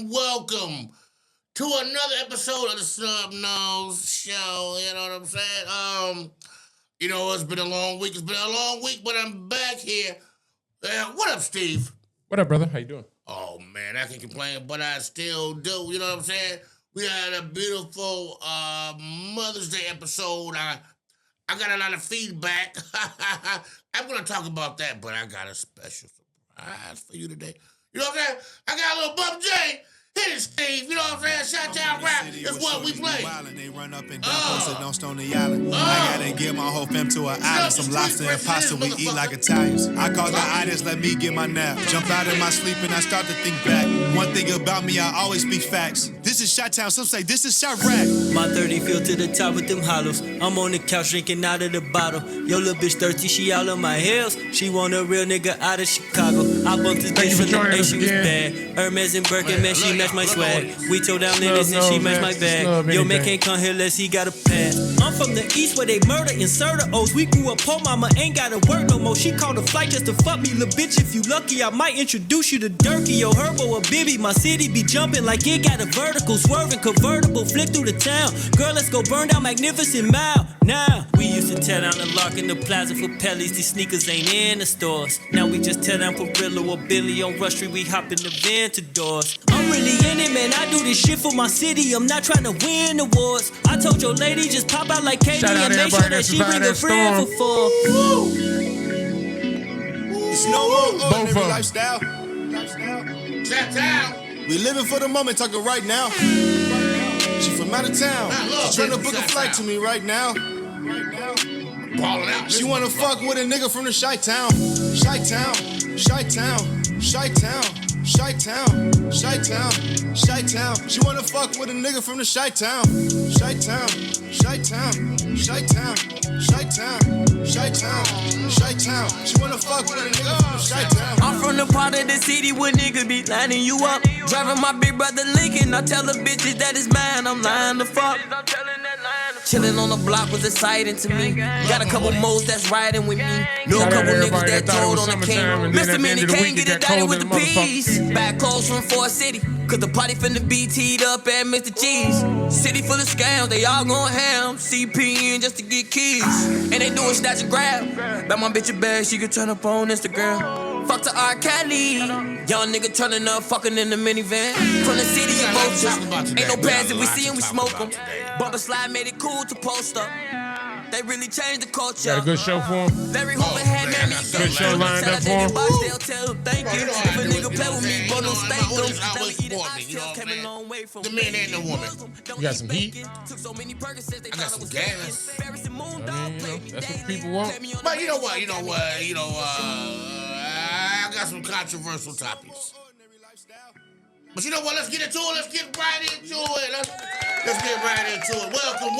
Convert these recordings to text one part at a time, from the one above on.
welcome to another episode of the Snub Show. You know what I'm saying? It's been a long week. But I'm back here. What up, Steve? What up, brother? How you doing? Oh, man, I can complain, but I still do. You know what I'm saying? We had a beautiful Mother's Day episode. I got a lot of feedback. I'm going to talk about that, but I got a special surprise for you today. You know what I'm saying? I got a little Bub J. Hit it, Steve. You know what I'm saying? Shot-town rap is what we play. They run up and down, posted on Stony Island. I gotta give my whole fam to an island. Some lobster and pasta, we eat like Italians. I call the itis, let me get my nap. Jump out of my sleep and I start to think back. One thing about me, I always speak facts. This is Shot-town, some say this is Shot-rack. My 30 filled to the top with them hollows. I'm on the couch drinking out of the bottle. Yo, little bitch thirsty, she all on my heels. She want a real nigga out of Chicago. I bumped this bitch from the A, she was bad. Hermes and Birkin, man, she match my swag. We told down Linus and she match my bag. Yo, man can't come here unless he got a pass. I'm from the east where they murder inserter O's. We grew up poor, mama ain't gotta work no more. She called a flight just to fuck me, little bitch. If you lucky, I might introduce you to Durkee. Yo, Herbo or Bibby, my city be jumping like it got a vertical. Swerving convertible, flick through the town. Girl, let's go burn down Magnificent Mile. Now, we used to tear down the lock in the plaza for Pellies. These sneakers ain't in the stores. Now we just tear down Perillo or Billy on Rush Street. We hop in the Ventadors. I'm really in it, man. I do this shit for my city. I'm not trying to win awards. I told your lady just pop out like Katie and make sure that she bring a friend for fun. It's no more ordinary lifestyle. Shot-town. We living for the moment, talking right now. She from out of town. She trying to book a flight to me right now. Ballin' out. She wanna fuck with a nigga from the Chi-town. Chi-town, Chi-town, Chi-town, Chi-town, Chi-town, Chi-town. She wanna fuck with a nigga from the Chi-town. Chi-town, Chi-town, Chi-town, Chi-town, Chi-town, Chi-town. She wanna fuck with a nigga from the Chi-town. I'm from the part of the city where niggas be lining you up. Driving my big brother Lincoln, I tell the bitches that it's mine, I'm lying the fuck. Chillin' on the block was exciting to me. Got a couple moles that's riding with me. Know a couple niggas that told on the king. Mr. Minnie can't get it done with the peace. Back clothes from Fort City, cause the party finna be teed up at Mr. Cheese. City full of scams, they all gon' ham. CP in just to get keys. And they doing snatch and grab. Back my bitch a bag, she could turn up on Instagram. Fuck to R. Kelly. Young nigga turning up, fucking in the minivan. From the city of vultures. Ain't no pads if we see them, we smoke them. Bumper slide made it cool to post up. They really changed the culture. Got a good show for him? Larry Hoover had me. Good show lined up for him? They'll tell thank you. If a nigga play with me, but no spank them. Always support me, you know what I'm saying? The man and the woman. You got some heat? I got some gas. That's what people want. But you know what? I got some controversial topics. But you know what? Let's get into it. Let's get right into it. Let's get right into it. Welcome.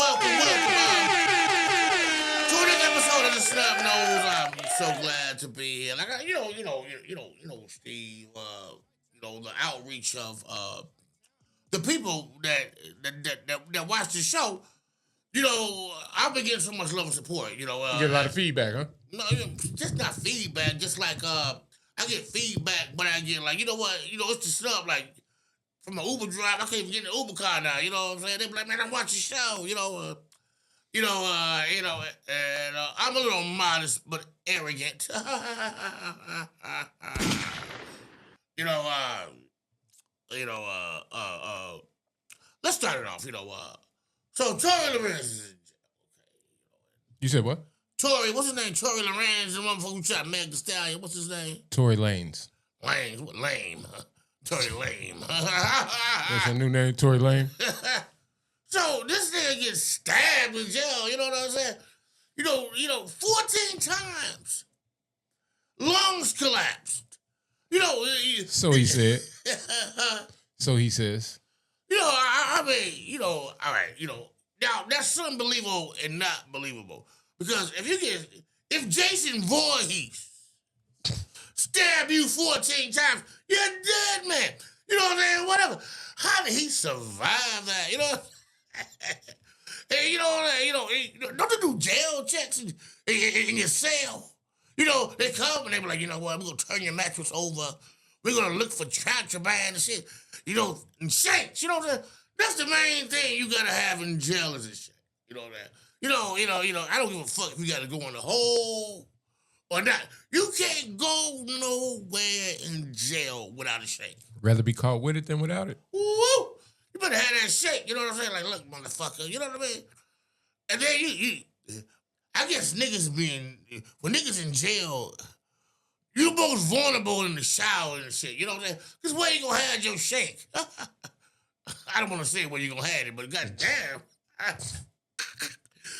To another episode of the Snub Nose. I'm so glad to be here. Like Steve. The outreach of the people that watch the show. I've been getting so much love and support. You get a lot of feedback, huh? No, just not feedback. Just like I get feedback, but I get like, you know what? It's the Snub. Like from an Uber drive, I can't even get in an Uber car now. You know what I'm saying? They be like, man, I'm watching the show. And I'm a little modest but arrogant. Let's start it off. So Tory Lanez. You said what? Tory, what's his name? Tory Lanez, the motherfucker who shot Meg Thee Stallion. What's his name? Tory Lanez. Lanez, what lame? Tory Lame. That's your new name, Tory Lane? So this nigga gets stabbed in jail, you know what I'm saying? 14 times. Lungs collapsed. So he said. So he says. All right, now that's unbelievable and not believable. Because if Jason Voorhees stab you 14 times, you're dead, man. You know what I'm saying? Whatever. How did he survive that? And don't they do jail checks in your cell? They come and they be like, you know what, we're going to turn your mattress over. We're gonna look for contraband and shit. You know, and shanks. You know what I'm saying? That's the main thing you gotta have in jail is a shank. You know that. You know. I don't give a fuck if you gotta go in the hole or not. You can't go nowhere in jail without a shank. Rather be caught with it than without it. Woo! You better have that shake. You know what I'm saying? Like, look, motherfucker. You know what I mean? And then I guess when niggas in jail, you most vulnerable in the shower and shit. You know what I'm saying? Because where you gonna have your shake? I don't want to say where you gonna have it, but goddamn.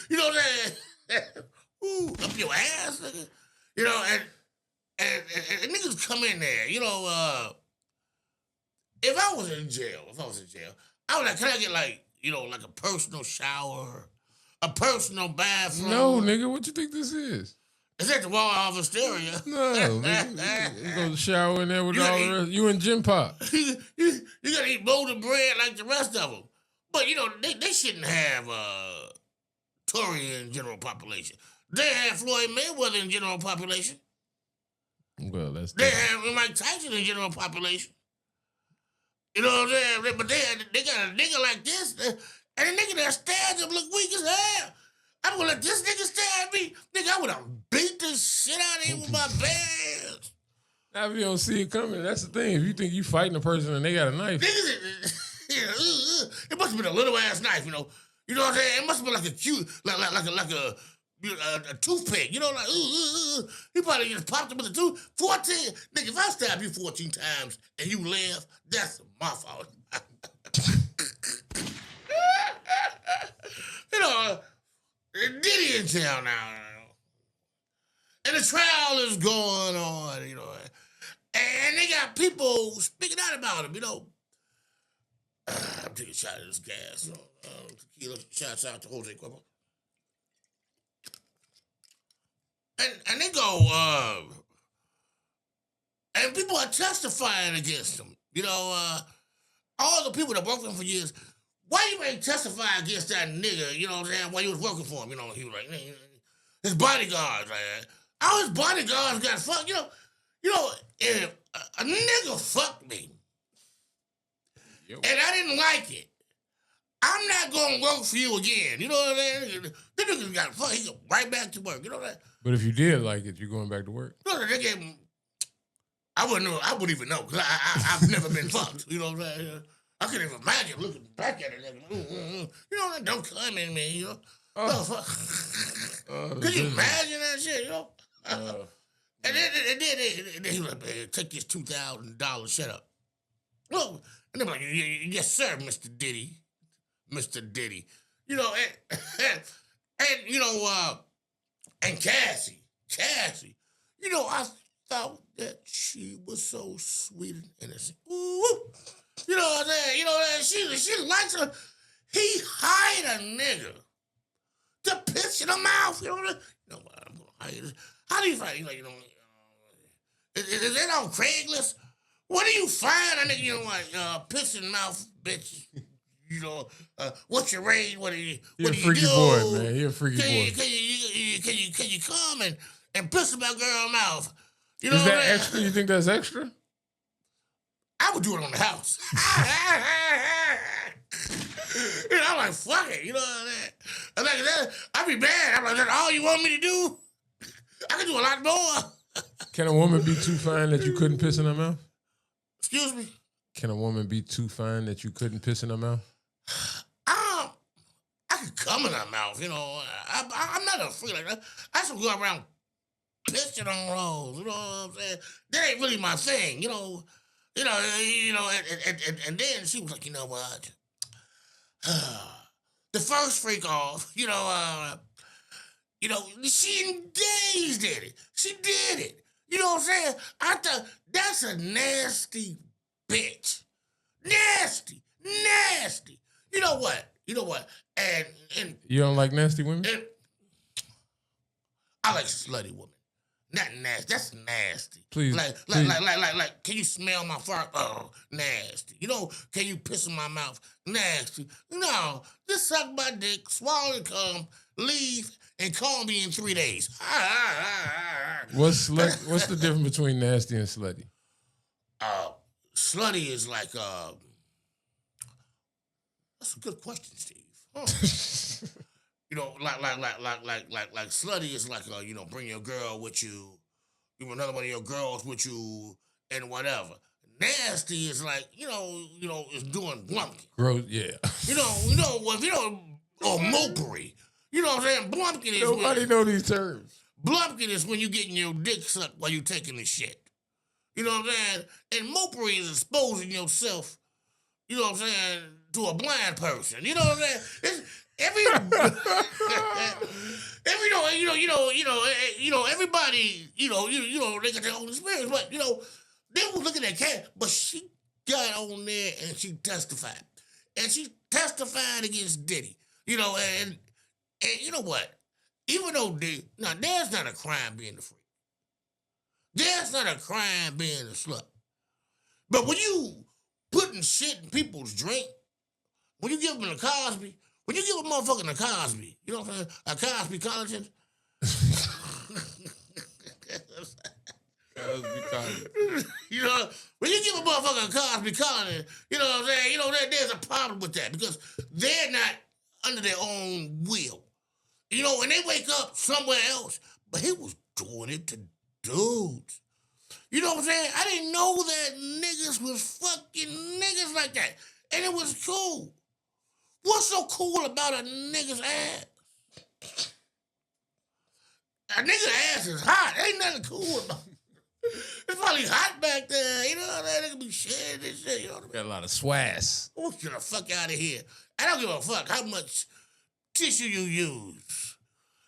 You know what I'm saying? Ooh, up your ass, nigga. You know, and niggas come in there, you know, if I was in jail, I was like, can I get like a personal shower, a personal bathroom? No, nigga, what you think this is? Is that the wall off Astoria? No, nigga, you go to shower in there with all the rest. You in gym pop. You gotta eat molded bread like the rest of them. But you know, they shouldn't have Tory in general population. They have Floyd Mayweather in general population. Well, that's they have Mike Tyson in general population. You know what I'm saying? But they got a nigga like this, and a nigga that stabs him look weak as hell. I'm gonna let this nigga stab me. Nigga, I would have beat the shit out of him with my bands. Now, if you don't see it coming, that's the thing. If you think you fighting a person and they got a knife. It must have been a little ass knife, you know. You know what I'm saying? It must have been like a cute, like a toothpick, you know, like, he probably just popped him with a tooth. 14, nigga, if I stab you 14 times and you live, that's my fault. You know, Diddy in town now. And the trial is going on, you know. And they got people speaking out about him, you know. I'm taking a shot of this gas. You know, tequila, shouts out to Jose Cuervo. And they go, and people are testifying against him. You know, all the people that worked for him for years, why you ain't testify against that nigga, you know what I'm saying, while you was working for him, you know, he was like, his bodyguards, like, all his bodyguards got fucked, you know, if a nigga fucked me, and I didn't like it, I'm not going to work for you again, you know what I'm saying? The nigga got fucked, he go right back to work, you know that? But if you did like it, you're going back to work. No, they gave him, I wouldn't know, I wouldn't even know, because I've never been fucked, you know what I'm saying? I couldn't even imagine looking back at it. You know, don't come in me, you know. Could you imagine that shit, you know? And then he was like, man, take this $2,000, shut up. Well, and they're like, yes, sir, Mr. Diddy. Mr. Diddy. You know, and you know, and Cassie, you know, I thought that she was so sweet and innocent. Ooh. You know what I'm saying? You know what I'm saying? She likes her. He hired a nigga to piss in her mouth. You know what I'm saying? You know what? I'm going to hire this. How do you find, you know, is that on Craigslist? What do you find a nigga, you know, like, piss in mouth, bitch? You know, what's your rate? What do you do? You're a freaky boy, man. You're a freaky boy. Can you come and piss in my girl's mouth? You know is that what I mean? extra? You think that's extra? I would do it on the house. You know, I'm like, fuck it. You know what I'm saying? I'm like, I'd be bad. I'm like, that's all you want me to do? I can do a lot more. Can a woman be too fine that you couldn't piss in her mouth? Excuse me? Can a woman be too fine that you couldn't piss in her mouth? I could come in her mouth, you know. I'm not a freak like that. I just go around pissing on rolls, you know what I'm saying? That ain't really my thing, you know. And then she was like, you know what? The first freak off, you know, she engaged in it. She did it. You know what I'm saying? I thought, that's a nasty bitch. Nasty. You know what? And you don't like nasty women? I like slutty women. Not nasty. That's nasty. Please. Like, can you smell my fart? Oh, nasty. You know, can you piss in my mouth? Nasty. No, just suck my dick, swallow and cum, leave, and call me in 3 days. What's the difference between nasty and slutty? slutty is like that's a good question, Steve. Huh. You know, like slutty is like bring your girl with you, another one of your girls with you, and whatever. Nasty is like is doing blumpkin. Gross, yeah. Or mopery. You know what I'm saying? Blumpkin is Nobody know these terms. Blumpkin is when you getting your dick sucked while you taking the shit. You know what I'm saying? And mopery is exposing yourself, you know what I'm saying, to a blind person. You know what I'm saying? It's everybody, they got their own experience, but they was looking at Cat, but she got on there and she testified. And she testified against Diddy. And you know what? Even though there's not a crime being a freak. There's not a crime being a slut. But when you putting shit in people's drink, when you give them a Cosby, when you give a motherfucker a Cosby, you know what I'm saying? A Cosby collagen. When you give a motherfucker a Cosby collagen, you know what I'm saying? There's a problem with that because they're not under their own will. And they wake up somewhere else, but he was doing it to dudes. You know what I'm saying? I didn't know that niggas was fucking niggas like that. And it was cool. What's so cool about a nigga's ass? A nigga's ass is hot. Ain't nothing cool about it. It's probably hot back there. You know what I mean? They can be shedding and shit. You know what I mean? Got a lot of swass. I want you the fuck out of here. I don't give a fuck how much tissue you use.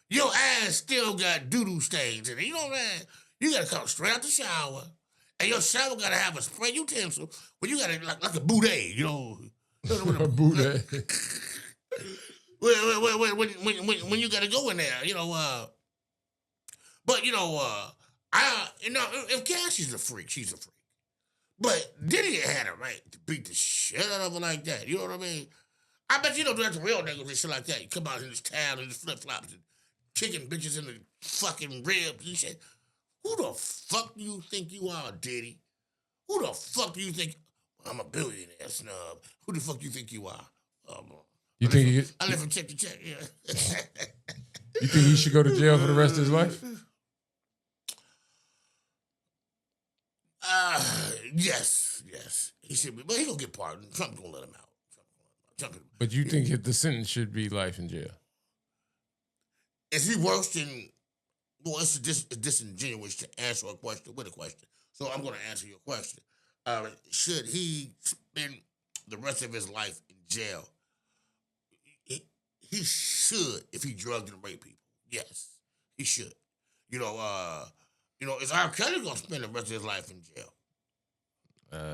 Your ass still got doo-doo stains in it. You know what I'm saying? You gotta come straight out the shower, and your shower gotta have a spray utensil, but you gotta like a boudet, A boudet. when you gotta go in there, but if Cassie's a freak, she's a freak. But Diddy had a right to beat the shit out of her like that. You know what I mean? I bet that's real niggas and shit like that. You come out in this town and this flip-flops and kicking bitches in the fucking ribs and shit. Who the fuck do you think you are, Diddy? Who the fuck do you think? I'm a billionaire, Snub. Who the fuck do you think you are? I live from check to check, yeah. You think he should go to jail for the rest of his life? Yes. He should be, but he gonna get pardoned. Trump gonna let him out. But you think the sentence should be life in jail? Is he worse than? Well, it's disingenuous to answer a question with a question. So I'm gonna answer your question. Should he spend the rest of his life in jail? He should if he drugged and raped people. Yes, he should. Is R. Kelly gonna spend the rest of his life in jail?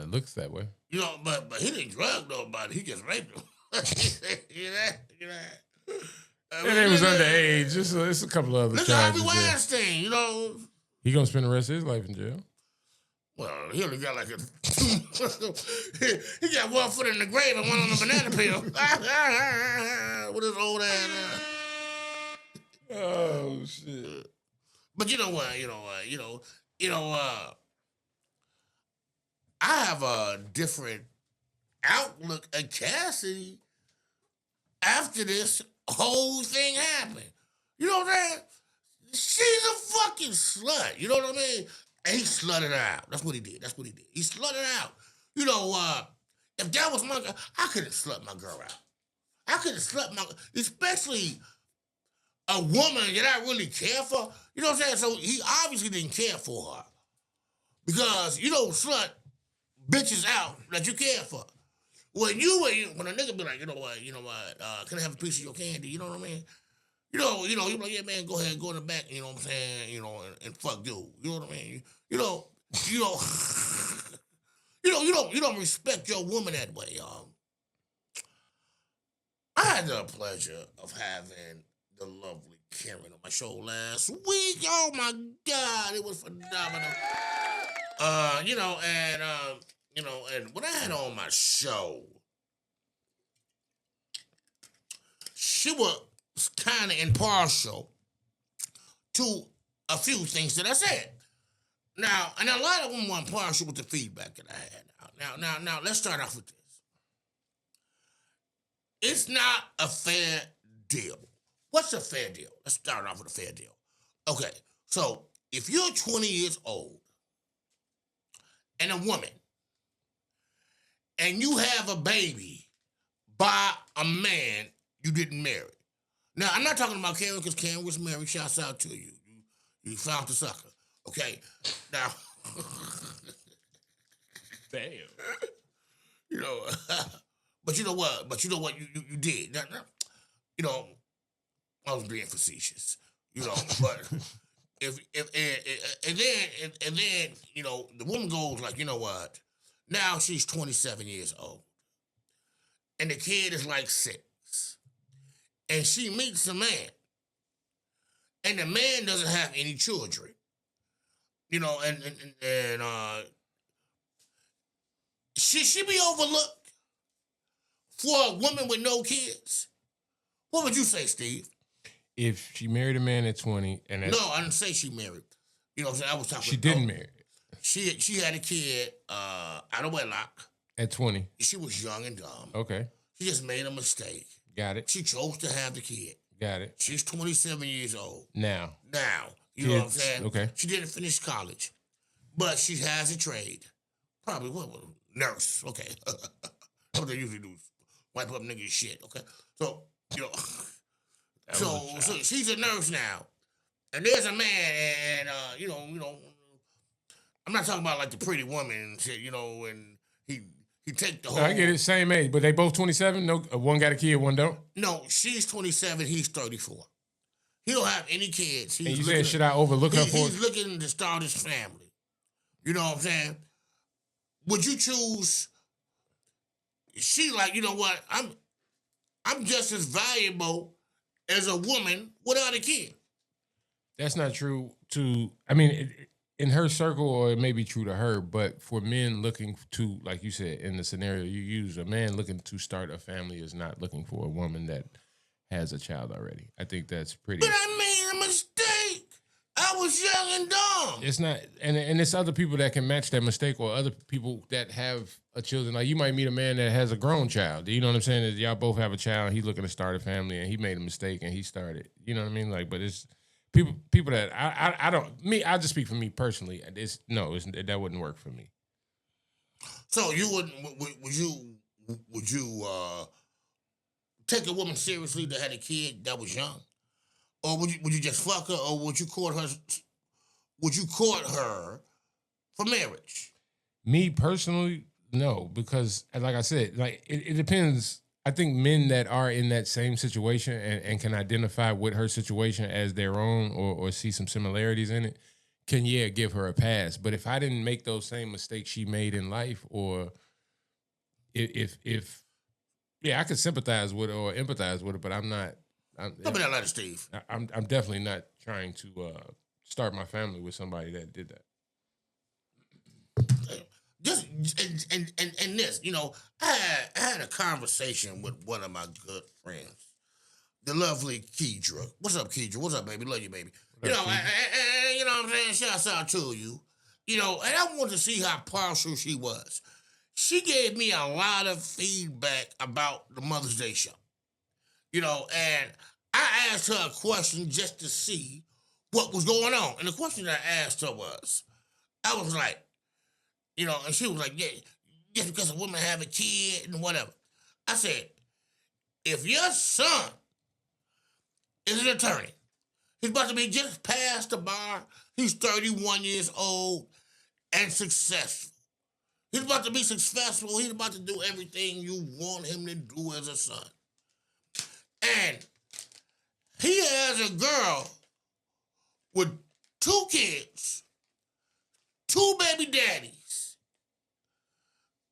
Looks that way. But he didn't drug nobody. He just raped them. And he was underage. It's a couple of other charges. Look at Harvey Weinstein. He gonna spend the rest of his life in jail. Well, he only got like he got one foot in the grave and one on the banana peel. With his old ass. Oh shit. But you know what? I have a different outlook at Cassidy after this whole thing happened. You know what I'm saying? She's a fucking slut. You know what I mean? And he slutted her out. That's what he did. He slutted her out. If that was my girl, I couldn't slut my girl out. I couldn't slut especially a woman that I really care for. You know what I'm saying? So he obviously didn't care for her. Because you don't slut bitches out that you care for. When a nigga be like, you know what, can I have a piece of your candy? You know what I mean? You're like, yeah, man, go ahead, go in the back, you know what I'm saying, and fuck dude. You know what I mean? You don't respect your woman that way. I had the pleasure of having the lovely Karen on my show last week. Oh my God, it was phenomenal. And when I had on my show, she was kind of impartial to a few things that I said. Now, and a lot of them weren't partial with the feedback that I had. Now, let's start off with this. It's not a fair deal. What's a fair deal? Let's start off with a fair deal. Okay, so if you're 20 years old and a woman, and you have a baby by a man you didn't marry. Now, I'm not talking about Karen because Karen was married. Shouts out to you. You found the sucker. Okay? Now, Damn. you know, but you know what? You did. Now, you know, I was being facetious. You know, but if and then you know the woman goes like, you know what? Now she's 27 years old, and the kid is like 6, and she meets a man, and the man doesn't have any children. You know, and should she be overlooked for a woman with no kids? What would you say, Steve? If she married a man at 20 and that's, No, I didn't say she married. You know what I'm saying? I was talking. She didn't marry She had a kid out of wedlock. at 20. She was young and dumb. Okay. She just made a mistake. Got it. She chose to have the kid. Got it. She's 27 years old. Now, you know what I'm saying? Okay. She didn't finish college, but she has a trade. Probably what? Nurse. Okay. That's what they usually do. Wipe up niggas' shit. Okay. So, you know. So she's a nurse now. And there's a man, and, you know, I'm not talking about like the pretty woman and shit, you know, and he take the whole. No, I get it. Same age, but they both 27. No, one got a kid, one don't. No, she's 27. He's 34. He don't have any kids. And you said, should I overlook her for? He's looking to start his family. You know what I'm saying? Would you choose? She like, you know what? I'm just as valuable as a woman without a kid. That's not true to. I mean, in her circle, or it may be true to her, but for men looking to, like you said, in the scenario you use, a man looking to start a family is not looking for a woman that has a child already. I think that's pretty. But I made a mistake. I was young and dumb. It's not, and it's other people that can match that mistake, or other people that have a children. Like you might meet a man that has a grown child. You know what I'm saying? That y'all both have a child. And he's looking to start a family, and he made a mistake, and he started. You know what I mean? Like, but it's people that I don't. Me, I just speak for me personally. That wouldn't work for me. So you would you take a woman seriously that had a kid that was young? Or would you just fuck her, or would you court her? Would you court her for marriage? Me personally, no, because like I said, like it depends. I think men that are in that same situation and can identify with her situation as their own, or see some similarities in it, can give her a pass. But if I didn't make those same mistakes she made in life, or if I could sympathize with her or empathize with her, but I'm not. Don't be that like Steve. I'm definitely not trying to start my family with somebody that did that. Just and this, you know, I had a conversation with one of my good friends, the lovely Kedra. What's up, Kedra? What's up, baby? Love you, baby. You know, you know what I'm saying? Shouts out to you. You know, and I wanted to see how partial she was. She gave me a lot of feedback about the Mother's Day show. You know, and I asked her a question just to see what was going on. And the question that I asked her was, I was like, you know, and she was like, yeah, just because a woman have a kid and whatever. I said, if your son is an attorney, he's about to be just past the bar, he's 31 years old and successful. He's about to be successful. He's about to do everything you want him to do as a son. And he has a girl with 2 kids, 2 baby daddies,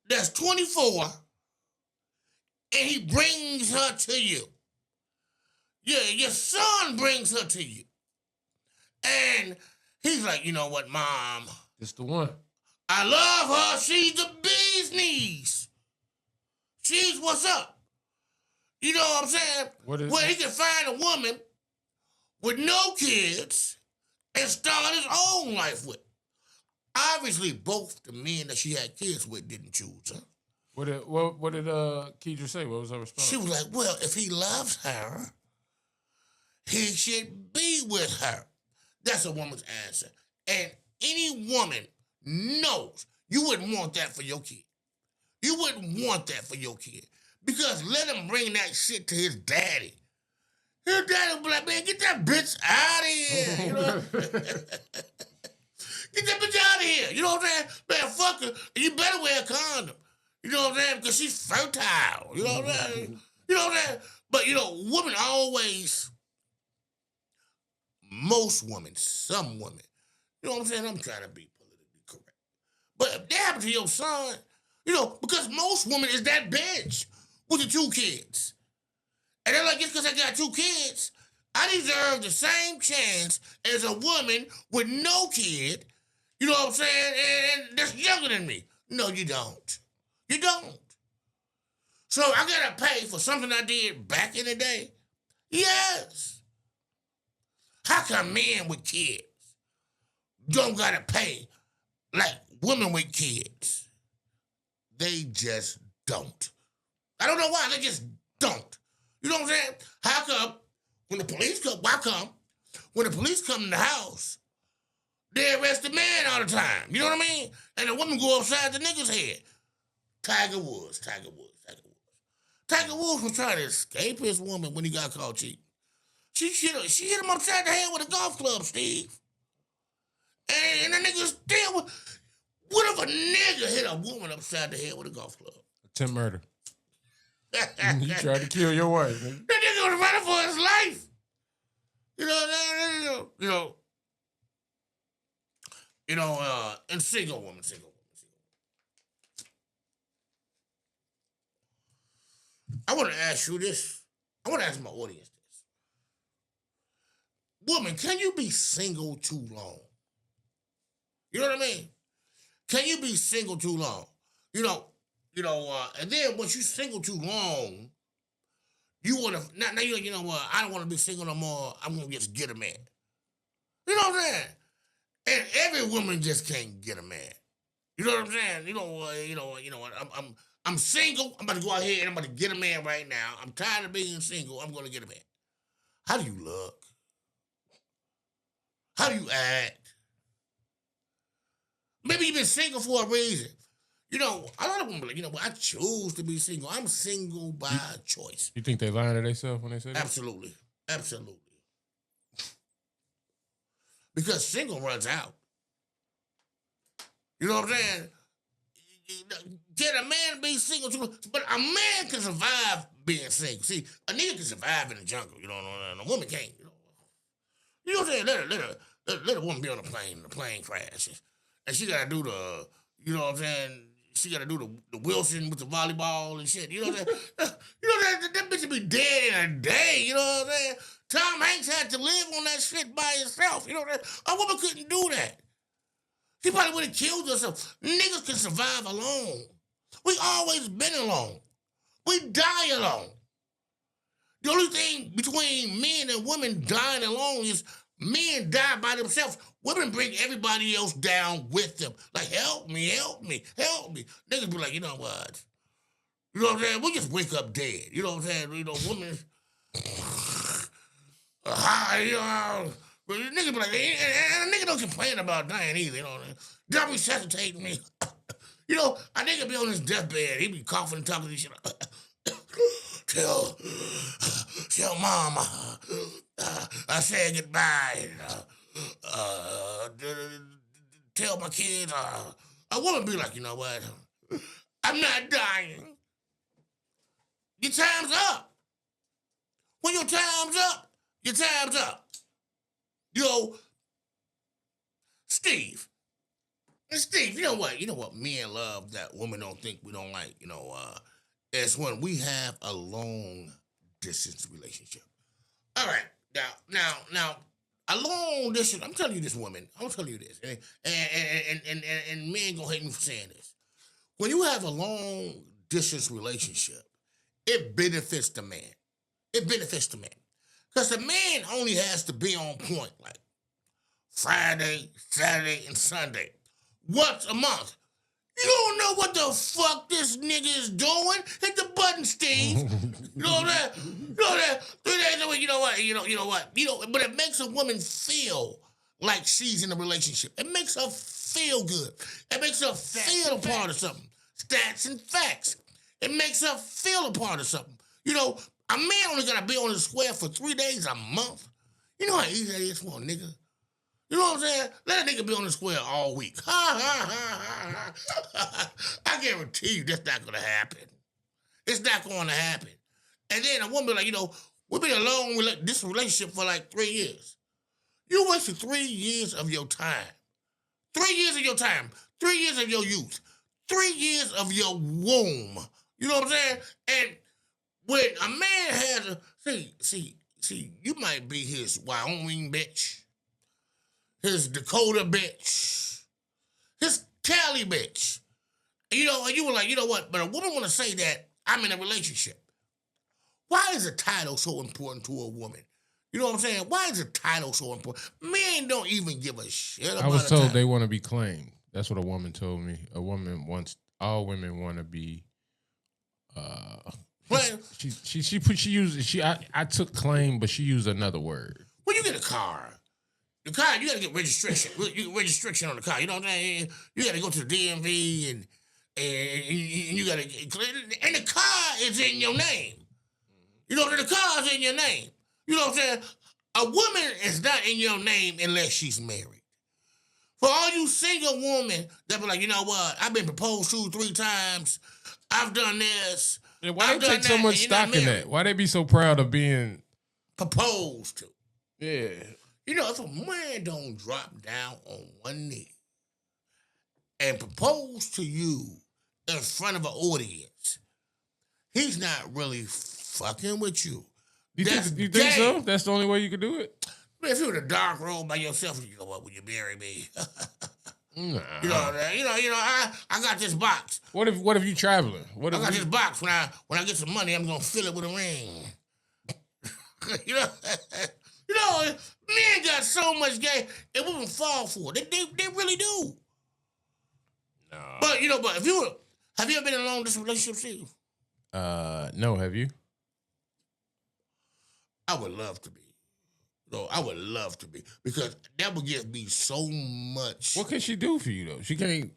that's 24, and he brings her to you. Yeah, your son brings her to you. And he's like, you know what, Mom? It's the one. I love her. She's the bee's knees. She's what's up. You know what I'm saying? Where he can find a woman with no kids and start his own life with. Obviously, both the men that she had kids with didn't choose her. What did Keidra say? What was her response? She was like, well, if he loves her, he should be with her. That's a woman's answer. And any woman knows you wouldn't want that for your kid. You wouldn't want that for your kid. Because let him bring that shit to his daddy. His daddy will be like, man, get that bitch out of here. You know? Get that bitch out of here. You know what I'm saying? Man, fuck her. You better wear a condom. You know what I'm saying? Because she's fertile. You know what I'm saying? You know what I'm saying? But, women always, most women, some women, you know what I'm saying? I'm trying to be politically correct. But if that happened to your son, because most women is that bitch with the 2 kids. And they're like, just because I got 2 kids, I deserve the same chance as a woman with no kid, you know what I'm saying, and that's younger than me. No, you don't. You don't. So I gotta pay for something I did back in the day? Yes. How come men with kids don't gotta pay like women with kids? They just don't. I don't know why, they just don't. You know what I'm saying? How come when the police come, when the police come in the house, they arrest the man all the time. You know what I mean? And the woman go upside the nigga's head. Tiger Woods. Tiger Woods was trying to escape his woman when he got caught cheating. She hit him upside the head with a golf club, Steve. And the nigga still, what if a nigga hit a woman upside the head with a golf club? Attempt murder. You tried to kill your wife, nigga. That nigga was running for his life. And single woman. I want to ask you this. I want to ask my audience this. Woman, can you be single too long? You know what I mean? Can you be single too long? And then once you single too long, you want to, now you know what, I don't want to be single no more. I'm going to just get a man. You know what I'm saying? And every woman just can't get a man. You know what I'm saying? I'm single. I'm about to go out here and I'm about to get a man right now. I'm tired of being single. I'm going to get a man. How do you look? How do you act? Maybe you've been single for a reason. A lot of women be like, I choose to be single. I'm single by choice. You think they lying to themselves when they say that? Absolutely. Because single runs out. You know what I'm saying? Can a man be single too? But a man can survive being single. See, a nigga can survive in the jungle. A woman can't. You know what I'm saying? Let a woman be on a plane. The plane crashes, and she gotta do the. You know what I'm saying? She gotta do the Wilson with the volleyball and shit. You know what I'm saying? That bitch would be dead in a day. You know what I'm saying? Tom Hanks had to live on that shit by himself. You know what I'm saying? A woman couldn't do that. She probably would have killed herself. Niggas can survive alone. We always been alone. We die alone. The only thing between men and women dying alone is men die by themselves. Women bring everybody else down with them. Like, help me. Niggas be like, you know what? You know what I'm saying? We just wake up dead. You know what I'm saying? Women... But nigga be like, and a nigga don't complain about dying either, Don't resuscitate me. A nigga be on his deathbed, he be coughing and talking this shit. Tell mama, I said goodbye. Tell my kids, a woman be like, you know what? I'm not dying. Your time's up. When your time's up, your time's up. Steve, you know what men love that women don't think we don't like, is when we have a long distance relationship. All right, now, a long distance, I'm telling you this, women, I'm telling you this, and men gonna hate me for saying this. When you have a long distance relationship, it benefits the man. Because the man only has to be on point, like Friday, Saturday, and Sunday. once a month. You don't know what the fuck this nigga is doing. Hit the button, Steve. You know that? You know that? 3 days a week. You know what? You know what? But it makes a woman feel like she's in a relationship. It makes her feel good. It makes her feel a part of something. Stats and facts. It makes her feel a part of something. You know, a man only gotta be on the square for 3 days a month. You know how easy that is for a nigga? You know what I'm saying? Let a nigga be on the square all week. I guarantee you that's not gonna happen. It's not gonna happen. And then a woman like, we've been alone with this relationship for like 3 years. You wasted 3 years of your time. 3 years of your time. 3 years of your youth. 3 years of your womb. You know what I'm saying? And when a man has see, you might be his Wyoming bitch, his Dakota bitch, his Cali bitch. And you were like, you know what? But a woman want to say that I'm in a relationship. Why is a title so important to a woman? You know what I'm saying? Why is a title so important? Men don't even give a shit about it. I was told they want to be claimed. That's what a woman told me. All women want to be. I took claim, but she used another word. When you get a car, you gotta get registration. Registration on the car. You know what I'm saying? You gotta go to the DMV and you gotta and the car is in your name. You know, the car is in your name. You know what I'm saying? A woman is not in your name unless she's married. For all you single women that be like, you know what? I've been proposed to 3 times. I've done this. Yeah, why they take so much stock in that? Why they be so proud of being proposed to? Yeah. You know, if a man don't drop down on one knee and propose to you in front of an audience, he's not really fucking with you. You think so? That's the only way you could do it? Man, if you're in a dark room by yourself, you know what? Will you marry me? Nah. You know. I got this box. What if you traveling? I got this box. When I get some money, I'm gonna fill it with a ring. you know, men got so much game, and women fall for it. They really do. No. But have you ever been in a long distance relationship, Steve? No. Have you? I would love to be. No, I would love to be because that would give me so much. What can she do for you though? She can't.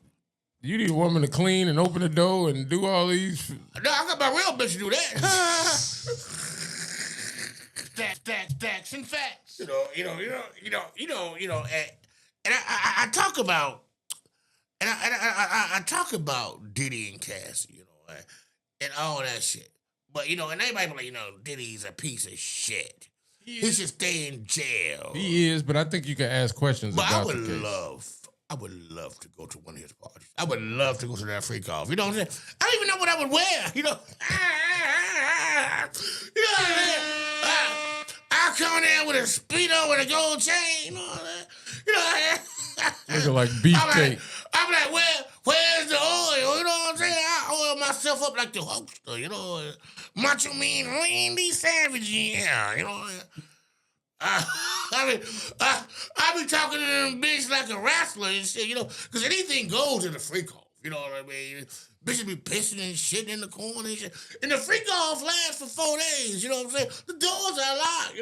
You need a woman to clean and open the door and do all these. No, I got my real bitch to do that. Facts and facts. And I talk about, I talk about Diddy and Cassie, and all that shit. But and everybody be like, Diddy's a piece of shit. He should stay in jail. He is, but I think you can ask questions about the case. I would love to go to one of his parties. I would love to go to that freak off. You know what I'm saying? I don't even know what I would wear. You know what I'm saying? I'll come there with a Speedo and a gold chain. Looking like beefcake. I'm like, where's the oil? You know what I'm saying? I oil myself up like the Hulkster, Macho Man Randy Savage, yeah, I be talking to them bitch like a wrestler and shit, because anything goes in the freak off, you know what I mean? Bitches be pissing and shit in the corner and shit. And the freak off lasts for 4 days, you know what I'm saying? The doors are locked,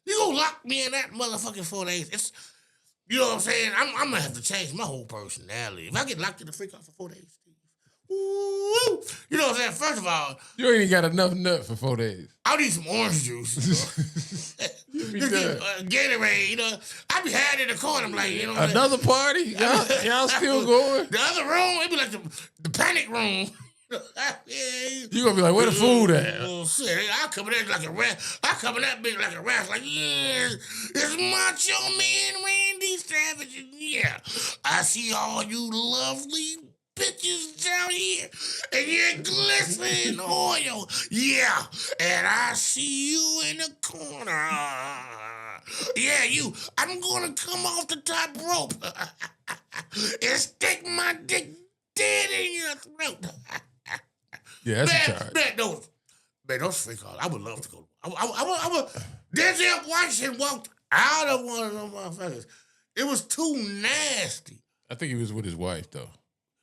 You gonna lock me in that motherfucking 4 days. You know what I'm saying? I'm gonna have to change my whole personality. If I get locked in the freak off for 4 days, woo! You know what I'm saying? First of all, you ain't got enough nut for 4 days. I'll need some orange juice. Gatorade, I be hiding in the corner. I'm like, another party? Y'all still going? The other room, it be like the panic room. You gonna be like, where the food at? Oh shit! I come in there like a rat. I come in that bitch like a rat. Like, yeah, it's Macho Man Randy Savage. Yeah, I see all you lovely bitches down here, and you're glistening oil. Yeah, and I see you in the corner. Yeah, I'm gonna come off the top rope and stick my dick dead in your throat. Yeah, that's a charge. Those freak calls. I would love to go. I would. Denzel Washington walked out of one of them motherfuckers. It was too nasty. I think he was with his wife though.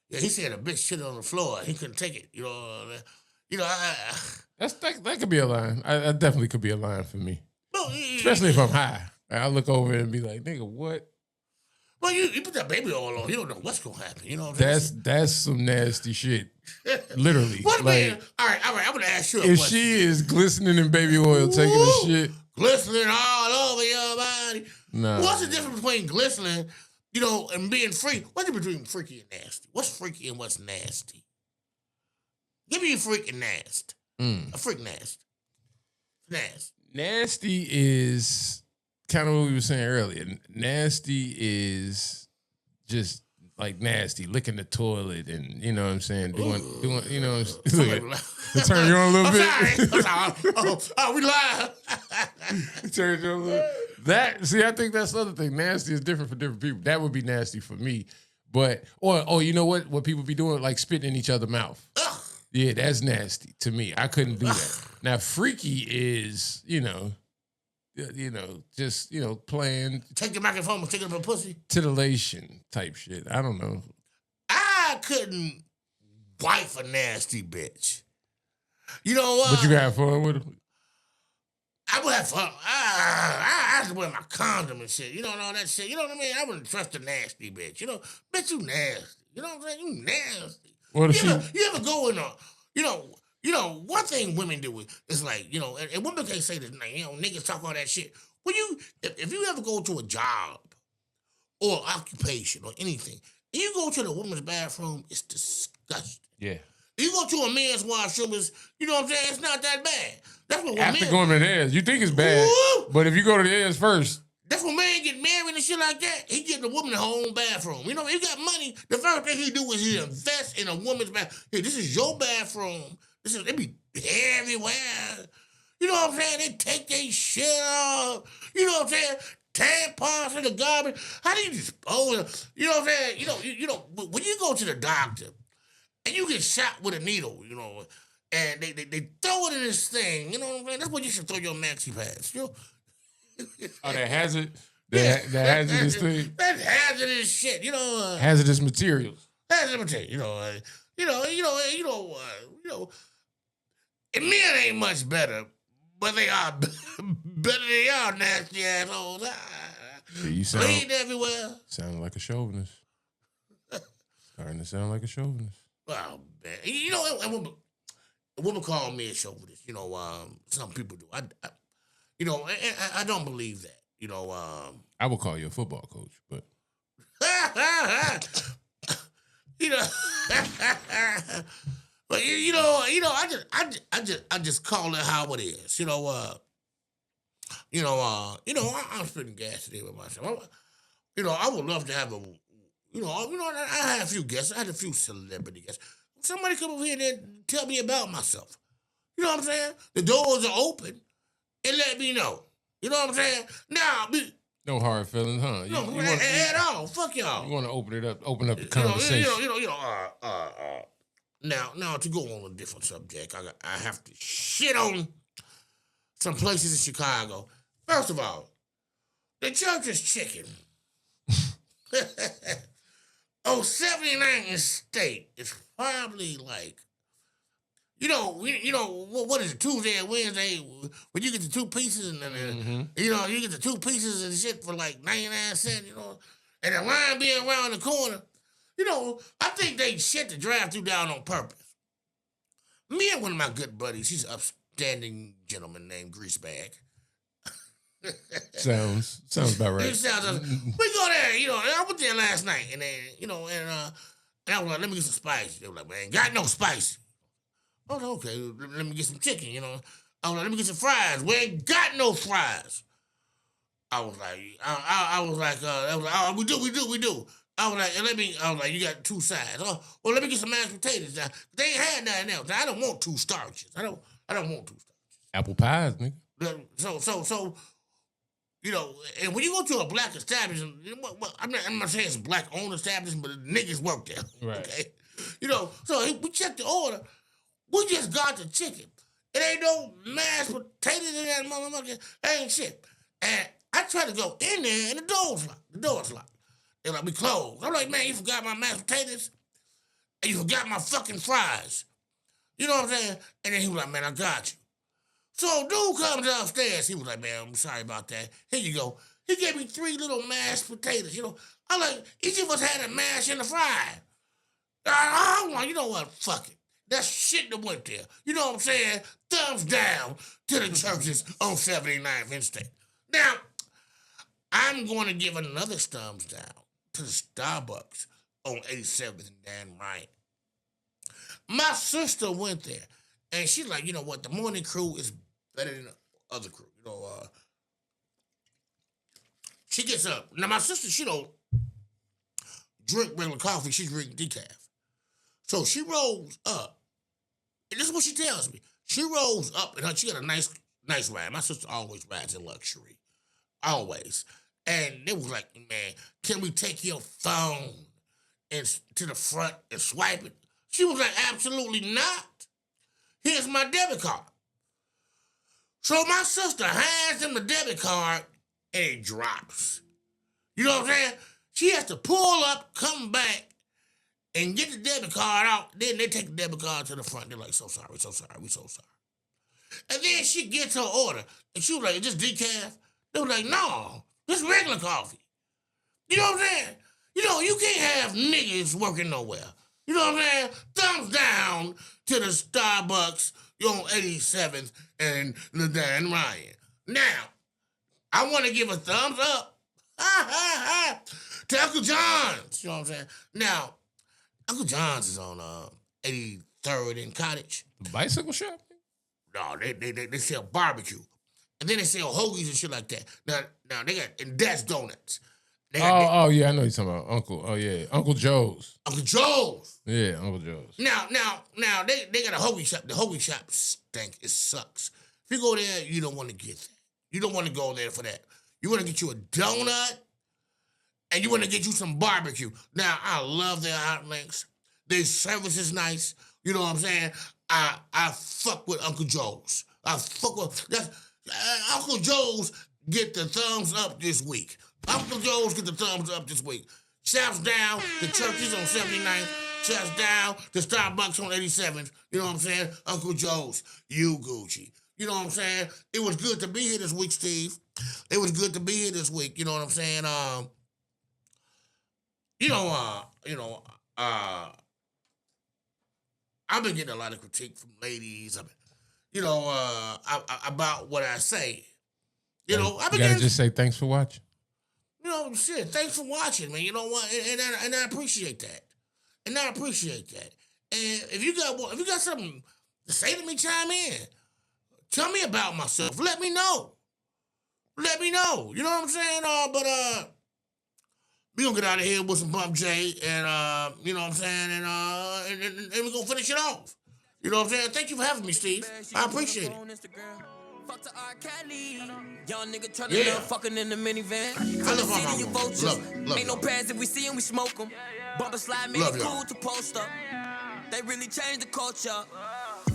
Yeah, he said a bitch shit on the floor. He couldn't take it. That could be a line. I definitely could be a line for me, especially if I'm high. I look over and be like, "Nigga, what?" Well, you put that baby oil on. You don't know what's gonna happen. You know what I'm saying? That's some nasty shit. Literally. What man? All right. I'm gonna ask you a question. If she is glistening in baby oil, taking a shit, glistening all over your body. nah. What's the difference between glistening, and being free? What's the difference between freaky and nasty? What's freaky and what's nasty? Give me a freak and nasty. A freak nasty. Nasty. Nasty is kind of what we were saying earlier. Nasty is just like nasty, licking the toilet and, you know what I'm saying, doing you know, look at turn you on a little bit. I'm sorry. We live. Turn you on a little bit. I think that's the other thing. Nasty is different for different people. That would be nasty for me. But, or you know what people be doing? Like spitting in each other's mouth. Yeah, that's nasty to me. I couldn't do that. Now, freaky is, just, playing. Take the microphone and take it up a pussy. Titillation type shit. I don't know. I couldn't wife a nasty bitch. You know what? But you got fun with her? I would have fun. I have to wear my condom and shit. You know, and all that shit. You know what I mean? I wouldn't trust a nasty bitch. Bitch, you nasty. You know what I'm saying? You nasty. You ever go in one thing women do is like, and women can't say this, niggas talk all that shit. When if you ever go to a job or occupation or anything, and you go to the woman's bathroom, it's disgusting. Yeah. You go to a man's washroom, you know what I'm saying? It's not that bad. That's what after going to the theirs, you think it's bad, but if you go to the theirs first. That's when man get married and shit like that. He get the woman her own bathroom. He got money. The first thing he do is he invest in a woman's bathroom. Hey, this is your bathroom. They be everywhere. You know what I'm saying? They take their shit off. You know what I'm saying? Tampons in the garbage. How do you dispose of? You know what I'm saying? When you go to the doctor and you get shot with a needle, and they throw it in this thing, you know what I'm saying? That's what you should throw your maxi pads. Oh, that hazard? That hazardous thing? That hazardous shit, hazardous materials. Hazardous material, and men ain't much better, but they are better than y'all nasty assholes. You bleed everywhere. Sound like a chauvinist. Starting to sound like a chauvinist. Oh, man. A woman called me a chauvinist. Some people do. I don't believe that. I would call you a football coach, but but I just call it how it is. I'm spitting gas today with myself. I would love to have I had a few guests. I had a few celebrity guests. Somebody come over here and tell me about myself. You know what I'm saying? The doors are open and let me know. You know what I'm saying? Now, no hard feelings, huh? At all. Fuck y'all. You want to open up the conversation. Now to go on a different subject, I have to shit on some places in Chicago. First of all, the Church's Chicken. 79th State is probably like, what is it, Tuesday and Wednesday, when you get the two pieces and then, you get the two pieces and shit for like 99 cents, and the line being around the corner. I think they shut the drive-thru down on purpose. Me and one of my good buddies, he's an upstanding gentleman named Greasebag. Sounds about right. We go there, I went there last night, and then, and I was like, let me get some spice. They were like, man, got no spice. I was like, okay, let me get some chicken, I was like, let me get some fries. We ain't got no fries. I was like, oh, we do. I was like, you got two sides. Oh, well, let me get some mashed potatoes. They ain't had nothing else. I don't want two starches. I don't want two starches. Apple pies, nigga. So, and when you go to a black establishment, I'm not saying it's a black-owned establishment, but niggas work there. Right. Okay? So we checked the order. We just got the chicken. It ain't no mashed potatoes in that motherfucker. Ain't shit. And I tried to go in there, and the door's locked. They're like, we closed. I'm like, man, you forgot my mashed potatoes? And you forgot my fucking fries. You know what I'm saying? And then he was like, man, I got you. So dude comes downstairs. He was like, man, I'm sorry about that. Here you go. He gave me 3 little mashed potatoes. You know, I'm like, each of us had a mash and a fry. I'm like, you know what? Fuck it. That shit that went there. You know what I'm saying? Thumbs down to the churches on 79th and State. Now, I'm going to give another thumbs down to the Starbucks on 87th and Dan Ryan. My sister went there, and she's like, you know what? The morning crew is better than the other crew. You know, she gets up. Now, my sister, she don't drink regular coffee. She drinks decaf. So she rolls up. And this is what she tells me. She rolls up, and she got a nice ride. My sister always rides in luxury. Always. And they was like, man, can we take your phone to the front and swipe it? She was like, absolutely not. Here's my debit card. So my sister hands him the debit card, and it drops. You know what I'm saying? She has to pull up, come back, and get the debit card out. Then they take the debit card to the front. They're like, so sorry. We so sorry. And then she gets her order. And she was like, is this decaf? They were like, no, this regular coffee. You know what I'm saying? You know, you can't have niggas working nowhere. You know what I'm saying? Thumbs down to the Starbucks on 87th and the Dan Ryan. Now, I want to give a thumbs up to Uncle John's. You know what I'm saying? Now, Uncle John's is on 83rd and Cottage. The bicycle shop? No, they sell barbecue. And then they sell hoagies and shit like that. Now they got, and that's donuts. Oh, yeah, I know you're talking about Uncle. Oh, yeah, Uncle Joe's. Uncle Joe's. Yeah, Uncle Joe's. Now, they got a hoagie shop. The hoagie shop stink. It sucks. If you go there, you don't want to get that. You don't want to go there for that. You want to get you a donut, and you want to get you some barbecue. Now, I love their hot links. Their service is nice. You know what I'm saying? I fuck with Uncle Joe's. I fuck with Uncle Joe's. Get the thumbs up this week. Uncle Joe's get the thumbs up this week. Shouts down to Churches on 79th. Shouts down to Starbucks on 87th. You know what I'm saying? Uncle Joe's, you Gucci. You know what I'm saying? It was good to be here this week, Steve. It was good to be here this week. You know what I'm saying? I've been getting a lot of critique from ladies. About what I say. You know, You gotta just say thanks for watching. You know, shit, thanks for watching, man. You know what? And I appreciate that. And if you got something to say to me, chime in. Tell me about myself. Let me know. You know what I'm saying? We gonna get out of here with some Bump J, and you know what I'm saying, and we're gonna finish it off. You know what I'm saying? Thank you for having me, Steve. I appreciate it. Fuck to R. Kelly. Young nigga turning up, fucking in the minivan. From the city, you vultures. Love Ain't no pads if we see them, we smoke them. Bumper slide, make it cool to post up. They really changed the culture.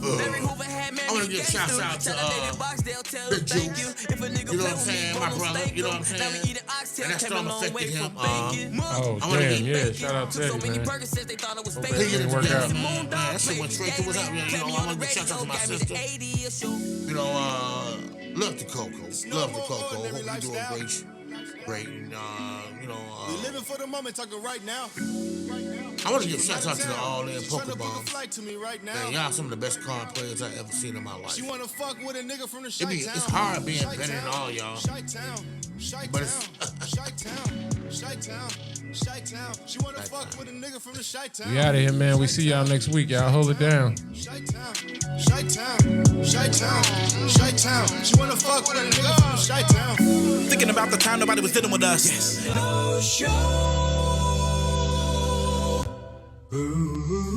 Larry Hoover had man, I want to give shouts out to Big Juice. You know what I'm saying? My brother. You know what I'm saying? And that storm affected him. Shout out to Teddy, man. He didn't work out. Man, that shit went straight to his house. You know, I want to give shout out to my sister. You know, love the Coco. Hope you doing great. And, we living for the moment, talking right now. I want to give shout out to the All-In Pokemon. Right now. Man, y'all some of the best card players I ever seen in my life. She wanna fuck with a nigga from the Chi-Town. It's hard being better than all y'all. But it's Chi-Town. She wanna fuck with a nigga from the Chi-Town. We out of here, man. We see y'all next week. Y'all hold it down. Chi-Town. She wanna fuck with a nigga from the Chi-Town. Thinking about the time nobody was dealing with us. Yes. Oh, show. Ooh.